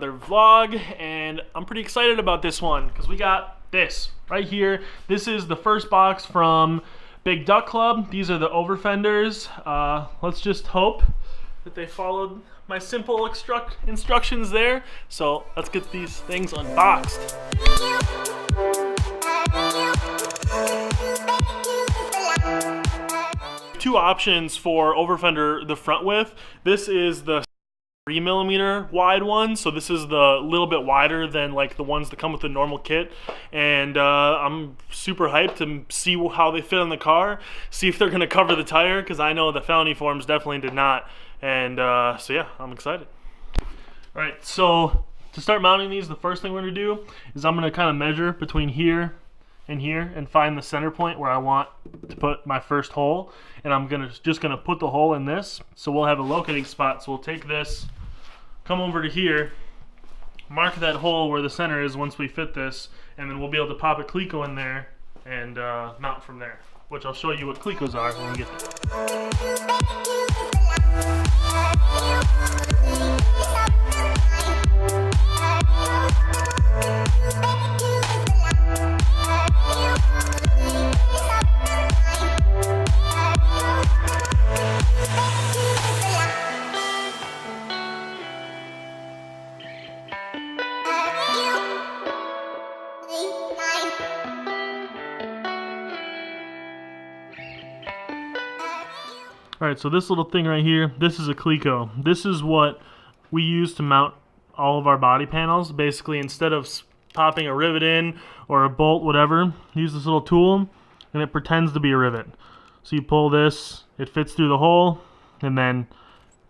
Another vlog, and I'm pretty excited about this one because we got this right here. This is the first box from Big Duck Club. These are the over fenders. Let's just hope that they followed my simple instructions there. So let's get these things unboxed. Two options for over fender the front width. This is the 3mm wide one, so this is the little bit wider than like the ones that come with the normal kit, and I'm super hyped to see how they fit on the car, see if they're gonna cover the tire, because I know the felony forms definitely did not, and so yeah, I'm excited. All right, so to start mounting these, the first thing we're gonna do is I'm gonna kind of measure between here and find the center point where I want to put my first hole, and I'm just gonna put the hole in this, so we'll have a locating spot. So we'll take this, come over to here, mark that hole where the center is once we fit this, and then we'll be able to pop a clico in there and mount from there, which I'll show you what clicos are when we get Alright, so this little thing right here, this is a clico. This is what we use to mount all of our body panels. Basically, instead of popping a rivet in or a bolt, whatever, use this little tool and it pretends to be a rivet. So you pull this, it fits through the hole, and then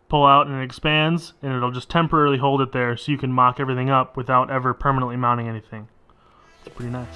pull out and it expands, and it'll just temporarily hold it there so you can mock everything up without ever permanently mounting anything. It's pretty nice.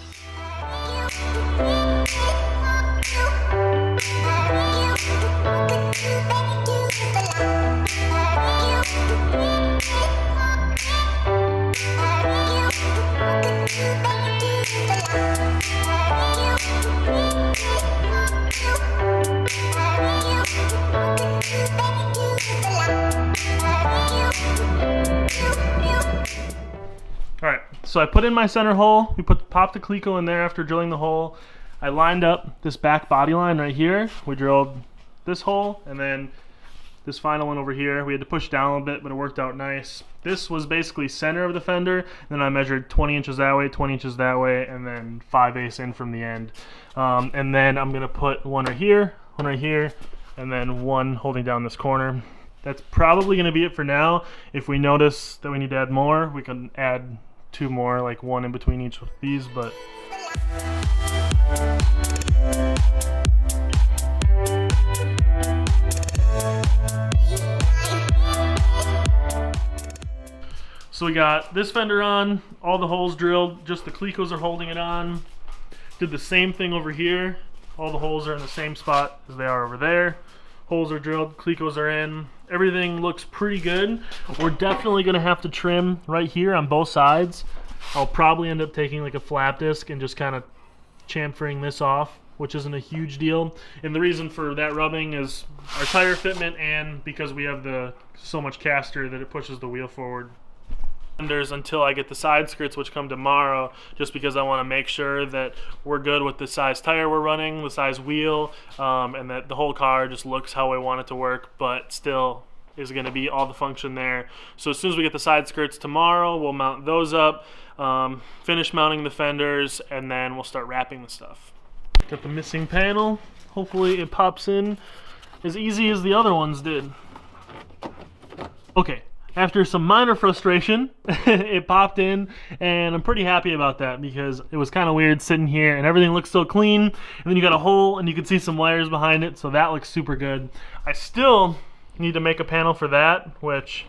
Alright, so I put in my center hole. We popped the clico in there after drilling the hole. I lined up this back body line right here. We drilled this hole, and then this final one over here. We had to push down a little bit, but it worked out nice. This was basically center of the fender. Then I measured 20 inches that way, 20 inches that way, and then 5/8 in from the end. And then I'm gonna put one right here, and then one holding down this corner. That's probably gonna be it for now. If we notice that we need to add more, we can add two more, like one in between each of these, but so we got this fender on, all the holes drilled, just the clicos are holding it on. Did the same thing over here. All the holes are in the same spot as they are over there. Holes are drilled, clicos are in. Everything looks pretty good. We're definitely gonna have to trim right here on both sides. I'll probably end up taking like a flap disc and just kind of chamfering this off, which isn't a huge deal. And the reason for that rubbing is our tire fitment, and because we have so much caster that it pushes the wheel forward. Fenders until I get the side skirts, which come tomorrow, just because I want to make sure that we're good with the size tire we're running, the size wheel, and that the whole car just looks how I want it to work, but still is going to be all the function there. So as soon as we get the side skirts tomorrow, we'll mount those up, finish mounting the fenders, and then we'll start wrapping the stuff. Got the missing panel. Hopefully it pops in as easy as the other ones did. Okay. After some minor frustration, it popped in, and I'm pretty happy about that because it was kind of weird sitting here and everything looks so clean, and then you got a hole and you can see some wires behind it, so that looks super good. I still need to make a panel for that, which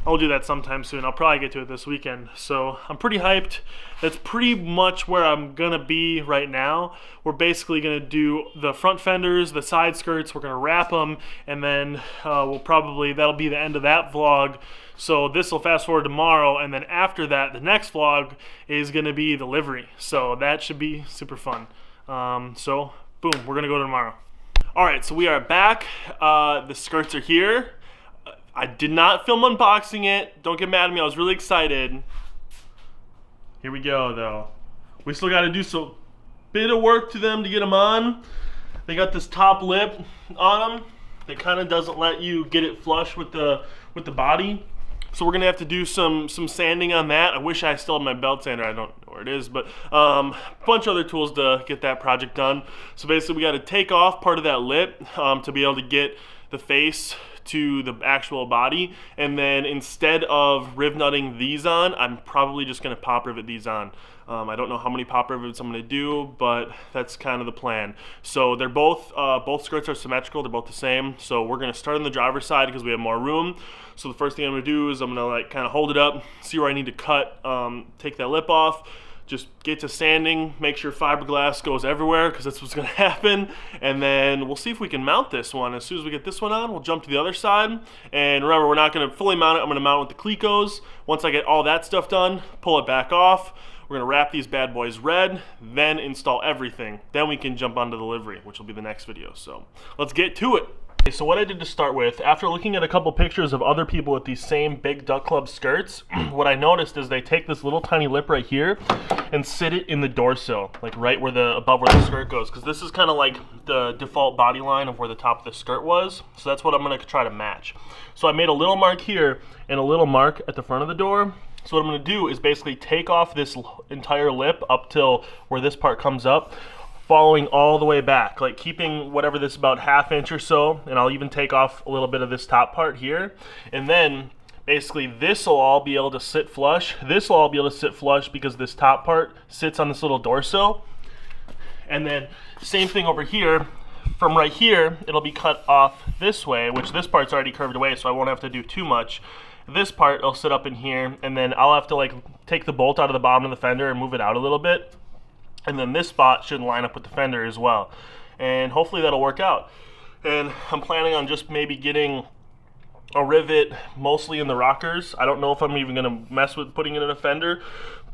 I'll do that sometime soon. I'll probably get to it this weekend. So I'm pretty hyped. That's pretty much where I'm gonna be right now. We're basically gonna do the front fenders, the side skirts, we're gonna wrap them, and then that'll be the end of that vlog. So this will fast forward tomorrow, and then after that, the next vlog is gonna be the livery. So that should be super fun. So boom, we're gonna go to tomorrow. All right, so we are back. The skirts are here. I did not film unboxing it. Don't get mad at me. I was really excited. Here we go, though. We still got to do some bit of work to them to get them on. They got this top lip on them that kind of doesn't let you get it flush with the body. So we're gonna have to do some sanding on that. I wish I still had my belt sander. I don't know where it is, but a bunch of other tools to get that project done. So basically we got to take off part of that lip to be able to get the face to the actual body, and then instead of riv nutting these on, I'm probably just gonna pop rivet these on. I don't know how many pop rivets I'm gonna do, but that's kind of the plan. So they're both skirts are symmetrical, they're both the same. So we're gonna start on the driver's side because we have more room. So the first thing I'm gonna do is I'm gonna like kind of hold it up, see where I need to cut, take that lip off, just get to sanding, make sure fiberglass goes everywhere because that's what's gonna happen. And then we'll see if we can mount this one. As soon as we get this one on, we'll jump to the other side. And remember, we're not gonna fully mount it, I'm gonna mount it with the clicos. Once I get all that stuff done, pull it back off. We're gonna wrap these bad boys red, then install everything. Then we can jump onto the livery, which will be the next video. So let's get to it. Okay, so what I did to start with, after looking at a couple pictures of other people with these same big Duck Club skirts, what I noticed is they take this little tiny lip right here and sit it in the door sill, like right where above where the skirt goes, because this is kind of like the default body line of where the top of the skirt was. So that's what I'm gonna try to match. So I made a little mark here and a little mark at the front of the door. So what I'm gonna do is basically take off this entire lip up till where this part comes up, following all the way back, like keeping whatever this about 1/2 inch or so, and I'll even take off a little bit of this top part here. And then basically this will all be able to sit flush. This will all be able to sit flush because this top part sits on this little door sill. And then same thing over here. From right here, it'll be cut off this way, which this part's already curved away, so I won't have to do too much. This part will sit up in here, and then I'll have to like take the bolt out of the bottom of the fender and move it out a little bit. And then this spot should line up with the fender as well. And hopefully that'll work out. And I'm planning on just maybe getting a rivet mostly in the rockers. I don't know if I'm even gonna mess with putting it in a fender,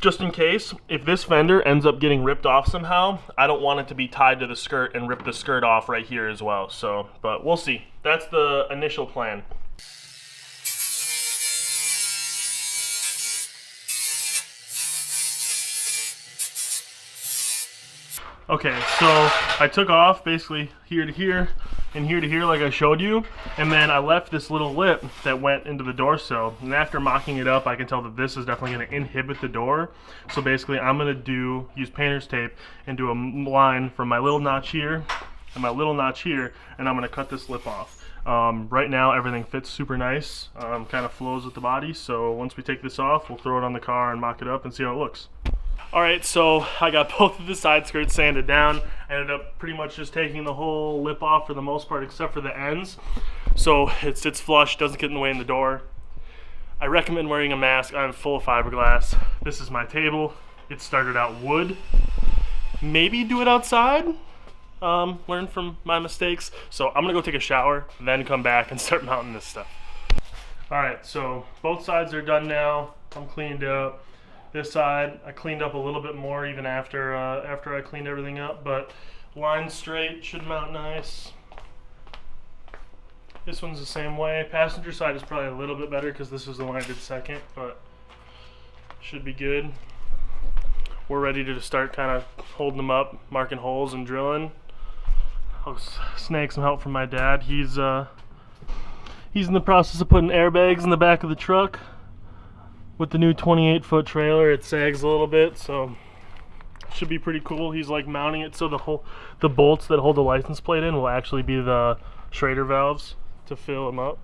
just in case. If this fender ends up getting ripped off somehow, I don't want it to be tied to the skirt and rip the skirt off right here as well. So, but we'll see. That's the initial plan. Okay, so I took off basically here to here and here to here like I showed you, and then I left this little lip that went into the door sill. And after mocking it up, I can tell that this is definitely going to inhibit the door. So basically I'm going to use painter's tape and do a line from my little notch here and my little notch here, and I'm going to cut this lip off. Right now everything fits super nice, kind of flows with the body, so once we take this off, we'll throw it on the car and mock it up and see how it looks. Alright, so I got both of the side skirts sanded down. I ended up pretty much just taking the whole lip off for the most part except for the ends. So it sits flush, doesn't get in the way in the door. I recommend wearing a mask. I'm full of fiberglass. This is my table. It started out wood. Maybe do it outside. Learn from my mistakes. So I'm gonna go take a shower, then come back and start mounting this stuff. Alright, so both sides are done now. I'm cleaned up. This side I cleaned up a little bit more even after I cleaned everything up, but line straight, should mount nice. This one's the same way. Passenger side is probably a little bit better because this is the one I did second, but should be good. We're ready to start kind of holding them up, marking holes and drilling. I'll snag some help from my dad. He's in the process of putting airbags in the back of the truck. With the new 28-foot trailer, it sags a little bit, so it should be pretty cool. He's like mounting it so the bolts that hold the license plate in will actually be the Schrader valves to fill them up.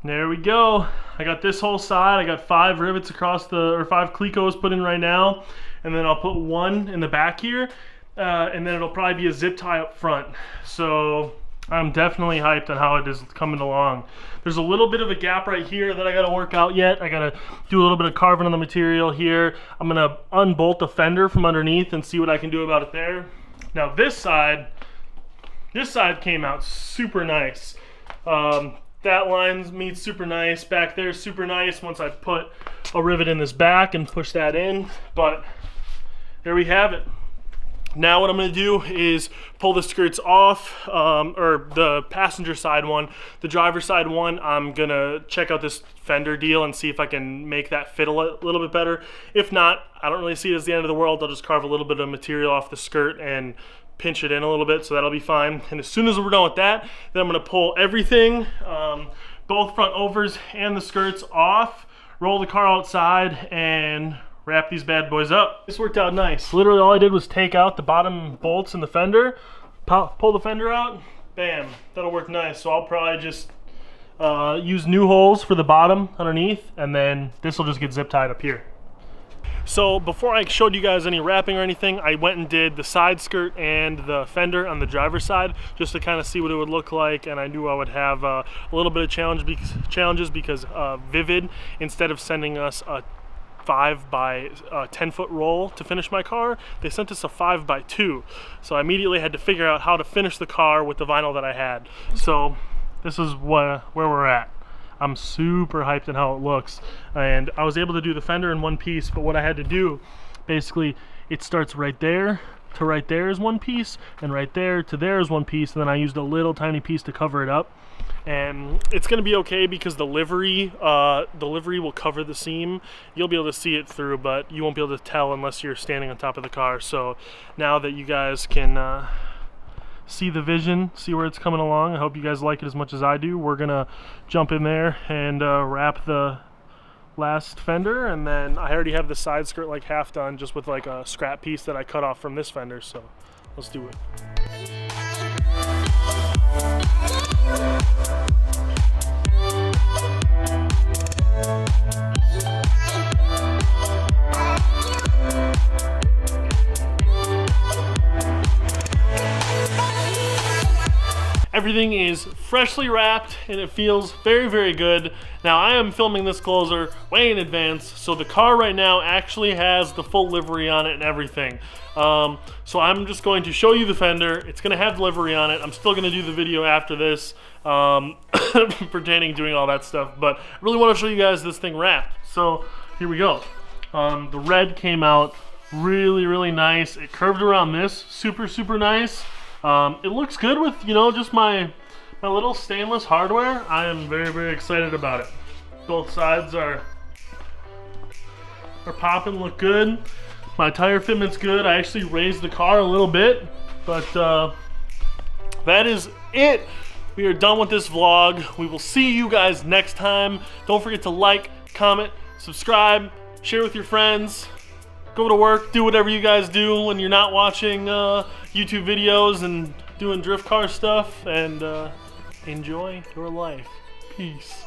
There we go. I got this whole side. I got 5 rivets across or 5 clicos put in right now, and then I'll put one in the back here, and then it'll probably be a zip tie up front. So I'm definitely hyped on how it is coming along. There's a little bit of a gap right here that I gotta work out yet. I gotta do a little bit of carving on the material here. I'm gonna unbolt the fender from underneath and see what I can do about it there. Now this side came out super nice. That line meets super nice. Back there super nice once I put a rivet in this back and push that in. But there we have it. Now what I'm going to do is pull the skirts off, or the passenger side one. The driver side one, I'm going to check out this Fender deal and see if I can make that fit a little bit better. If not, I don't really see it as the end of the world. I'll just carve a little bit of material off the skirt and pinch it in a little bit, so that'll be fine. And as soon as we're done with that, then I'm going to pull everything, both front overs and the skirts off, roll the car outside, and wrap these bad boys up. This worked out nice. Literally all I did was take out the bottom bolts in the fender, pull the fender out, bam, that'll work nice. So I'll probably just use new holes for the bottom underneath, and then this will just get zip tied up here. So before I showed you guys any wrapping or anything, I went and did the side skirt and the fender on the driver's side just to kind of see what it would look like, and I knew I would have a little bit of challenges because Vivid, instead of sending us a 5 by 10 foot roll to finish my car, they sent us a 5 by 2. So I immediately had to figure out how to finish the car with the vinyl that I had. So this is where we're at. I'm super hyped on how it looks, and I was able to do the fender in one piece, but what I had to do, basically it starts right there to right there is one piece, and right there to there is one piece, and then I used a little tiny piece to cover it up. And it's going to be okay because the livery will cover the seam. You'll be able to see it through, but you won't be able to tell unless you're standing on top of the car. So now that you guys can see the vision, see where it's coming along, I hope you guys like it as much as I do. We're going to jump in there and wrap the last fender, and then I already have the side skirt like half done just with like a scrap piece that I cut off from this fender. So let's do it. Everything is freshly wrapped and it feels very, very good. Now I am filming this closer way in advance, so the car right now actually has the full livery on it and everything. So I'm just going to show you the fender. It's going to have livery on it. I'm still going to do the video after this pertaining doing all that stuff, but I really want to show you guys this thing wrapped. So here we go. The red came out really, really nice. It curved around this, super, super nice. It looks good with, you know, just my little stainless hardware. I am very, very excited about it. Both sides are popping, look good. My tire fitment's good. I actually raised the car a little bit, but that is it. We are done with this vlog. We will see you guys next time. Don't forget to like, comment, subscribe, share with your friends. Go to work, do whatever you guys do when you're not watching YouTube videos and doing drift car stuff, and enjoy your life. Peace.